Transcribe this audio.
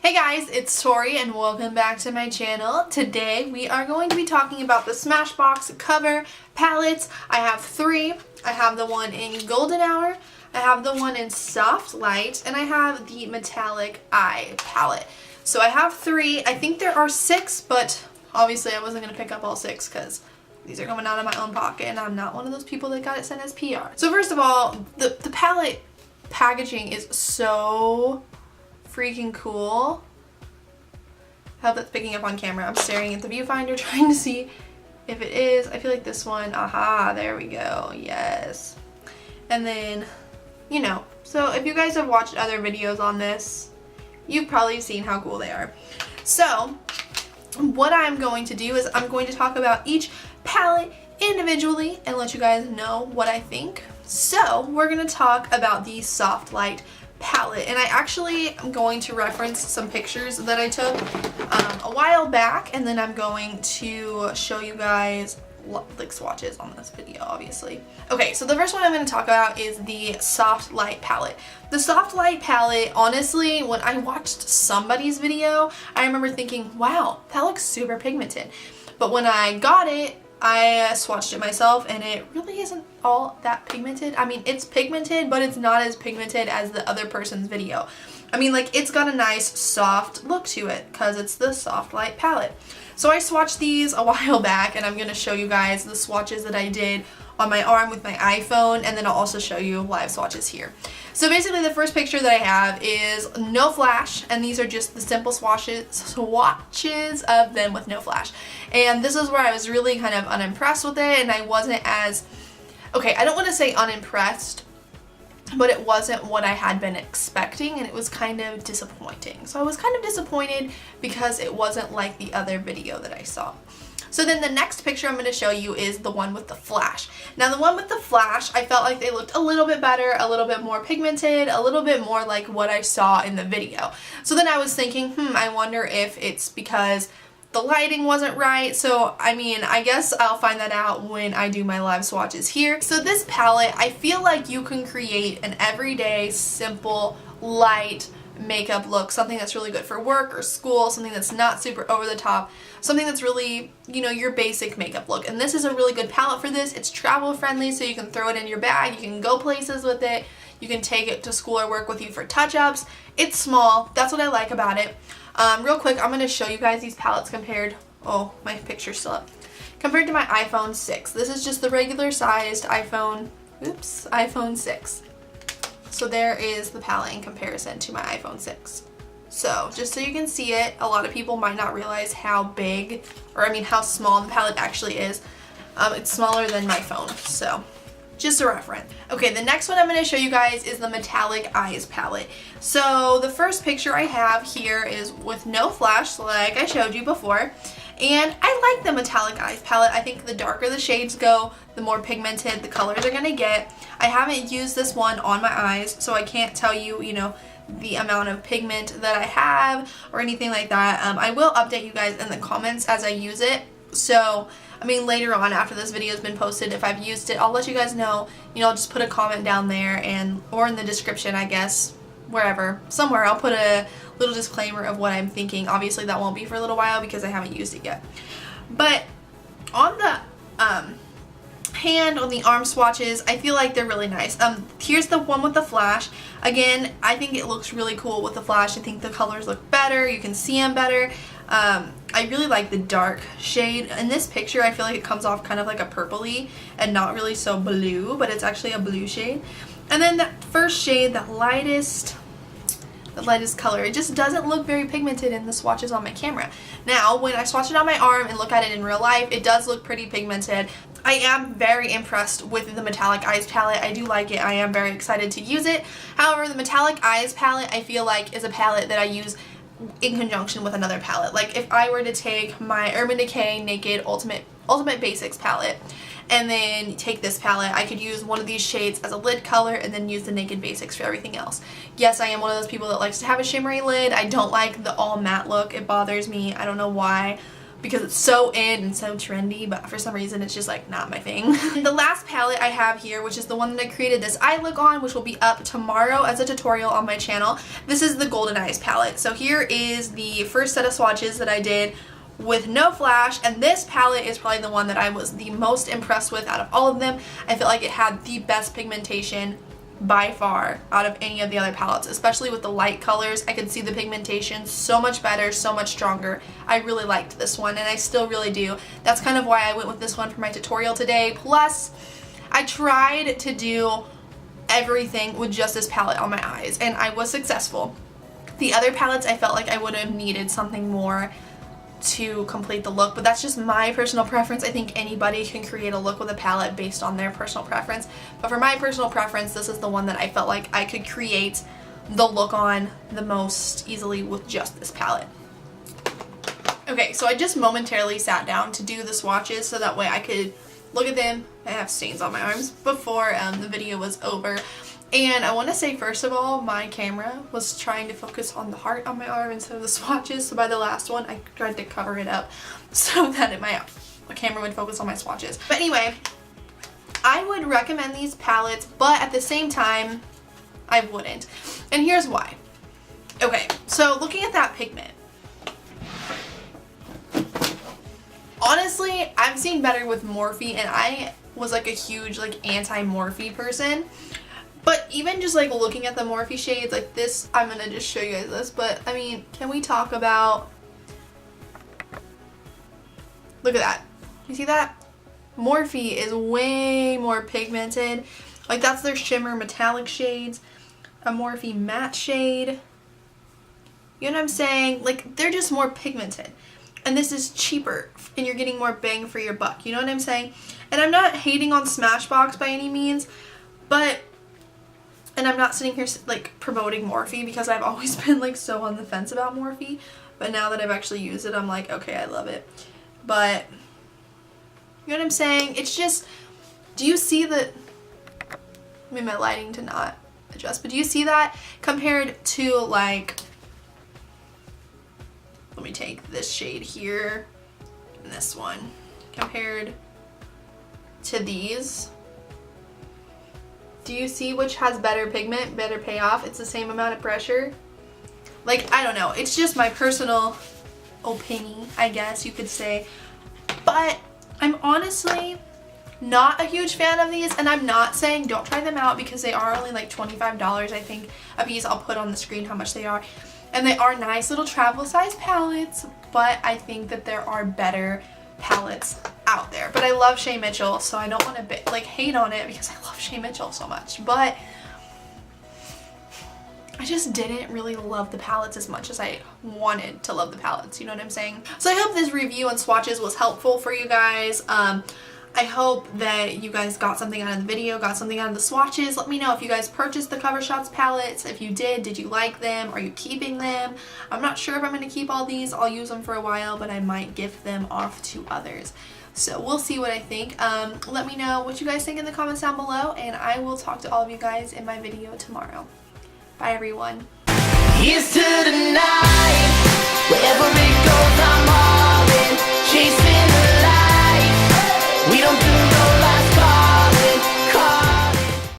Hey guys, it's Tori and welcome back to my channel. Today we are going to be talking about the Smashbox cover palettes. I have three. I have the one in Golden Hour, I have the one in Soft Light, and I have the Metallic Eye palette. So I have three. I think there are six, but obviously I wasn't going to pick up all six because these are coming out of my own pocket and I'm not one of those people that got it sent as PR. So first of all, the palette packaging is so freaking cool. I hope that's picking up on camera. I'm staring at the viewfinder trying to see if it is. I feel like this one, aha, there we go, yes. And then, you know, so if you guys have watched other videos on this, you've probably seen how cool they are. So what I'm going to do is I'm going to talk about each palette individually and let you guys know what I think. So we're going to talk about the Soft Light palette, and I actually am going to reference some pictures that I took a while back, and then I'm going to show you guys like swatches on this video, obviously. Okay, so the first one I'm going to talk about is the Soft Light palette. The Soft Light palette, honestly, when I watched somebody's video, I remember thinking, wow, that looks super pigmented. But when I got it, I swatched it myself and it really isn't all that pigmented. I mean, it's pigmented, but it's not as pigmented as the other person's video. I mean, like, it's got a nice soft look to it because it's the Soft Light palette. So I swatched these a while back and I'm going to show you guys the swatches that I did on my arm with my iPhone, and then I'll also show you live swatches here. So basically the first picture that I have is no flash, and these are just the simple swatches of them with no flash. And this is where I was really kind of unimpressed with it, and I wasn't as, okay, I don't want to say unimpressed, but it wasn't what I had been expecting, and it was kind of disappointing. So I was kind of disappointed because it wasn't like the other video that I saw. So then the next picture I'm going to show you is the one with the flash. Now the one with the flash, I felt like they looked a little bit better, a little bit more pigmented, a little bit more like what I saw in the video. So then I was thinking, I wonder if it's because the lighting wasn't right. So I mean, I guess I'll find that out when I do my live swatches here. So this palette, I feel like you can create an everyday, simple, light makeup look, something that's really good for work or school, something that's not super over the top, something that's really, you know, your basic makeup look. And this is a really good palette for this. It's travel friendly, so you can throw it in your bag, you can go places with it, you can take it to school or work with you for touch-ups. It's small, that's what I like about it. Real quick, I'm going to show you guys these palettes compared, oh, my picture's still up, compared to my iPhone 6. This is just the regular sized iPhone 6. So there is the palette in comparison to my iPhone 6. So just so you can see it, a lot of people might not realize how big, or I mean how small the palette actually is. It's smaller than my phone, so just a reference. Okay, the next one I'm going to show you guys is the Metallic Eyes palette. So the first picture I have here is with no flash, like I showed you before. And I like the Metallic Eyes palette. I think the darker the shades go, the more pigmented the colors are going to get. I haven't used this one on my eyes, so I can't tell you, you know, the amount of pigment that I have or anything like that. I will update you guys in the comments as I use it. So, I mean, later on after this video has been posted, if I've used it, I'll let you guys know. You know, I'll just put a comment down there and or in the description, I guess, wherever, somewhere, I'll put a little disclaimer of what I'm thinking. Obviously that won't be for a little while because I haven't used it yet. But on the hand, on the arm swatches, I feel like they're really nice. Here's the one with the flash. Again, I think it looks really cool with the flash. I think the colors look better, you can see them better. I really like the dark shade. In this picture, I feel like it comes off kind of like a purpley and not really so blue, but it's actually a blue shade. And then that first shade, the lightest color, it just doesn't look very pigmented in the swatches on my camera. Now, when I swatch it on my arm and look at it in real life, it does look pretty pigmented. I am very impressed with the Metallic Eyes palette. I do like it. I am very excited to use it. However, the Metallic Eyes palette, I feel like, is a palette that I use in conjunction with another palette. Like if I were to take my Urban Decay Naked Ultimate Basics palette and then take this palette, I could use one of these shades as a lid color and then use the Naked Basics for everything else. Yes, I am one of those people that likes to have a shimmery lid. I don't like the all matte look. It bothers me. I don't know why, because it's so in and so trendy, but for some reason it's just like not my thing. The last palette I have here, which is the one that I created this eye look on, which will be up tomorrow as a tutorial on my channel. This is the Golden Eyes palette. So here is the first set of swatches that I did with no flash, and this palette is probably the one that I was the most impressed with out of all of them. I feel like it had the best pigmentation by far out of any of the other palettes, especially with the light colors. I could see the pigmentation so much better, so much stronger. I really liked this one, and I still really do. That's kind of why I went with this one for my tutorial today. Plus, I tried to do everything with just this palette on my eyes, and I was successful. The other palettes, I felt like I would have needed something more to complete the look, but that's just my personal preference. I think anybody can create a look with a palette based on their personal preference, but for my personal preference, this is the one that I felt like I could create the look on the most easily with just this palette. Okay, so I just momentarily sat down to do the swatches so that way I could look at them. I have stains on my arms before the video was over. And I want to say, first of all, my camera was trying to focus on the heart on my arm instead of the swatches. So by the last one, I tried to cover it up so that my camera would focus on my swatches. But anyway, I would recommend these palettes, but at the same time, I wouldn't. And here's why. Okay, so looking at that pigment, honestly, I've seen better with Morphe, and I was like a huge like anti-Morphe person. But even just like looking at the Morphe shades like this, I'm gonna just show you guys this, but I mean, can we talk about, look at that. You see that? Morphe is way more pigmented. Like that's their shimmer metallic shades, a Morphe matte shade. You know what I'm saying? Like they're just more pigmented. And this is cheaper and you're getting more bang for your buck. You know what I'm saying? And I'm not hating on Smashbox by any means, but and I'm not sitting here like promoting Morphe because I've always been like so on the fence about Morphe, but now that I've actually used it, I'm like, okay, I love it. But you know what I'm saying? It's just, do you see the, I mean my lighting to not adjust, but do you see that compared to like, let me take this shade here and this one compared to these? Do you see which has better pigment, better payoff? It's the same amount of pressure. Like, I don't know. It's just my personal opinion, I guess you could say. But I'm honestly not a huge fan of these, and I'm not saying don't try them out because they are only like $25, I think, a piece. I'll put on the screen how much they are. And they are nice little travel size palettes, but I think that there are better palettes out there. But I love Shay Mitchell, so I don't want to like hate on it because I love Shay Mitchell so much, but I just didn't really love the palettes as much as I wanted to love the palettes, you know what I'm saying? So I hope this review on swatches was helpful for you guys. I hope that you guys got something out of the video, got something out of the swatches. Let me know if you guys purchased the Cover Shots palettes. If you did you like them? Are you keeping them? I'm not sure if I'm going to keep all these. I'll use them for a while, but I might gift them off to others. So we'll see what I think. Let me know what you guys think in the comments down below, and I will talk to all of you guys in my video tomorrow. Bye everyone. Here's to the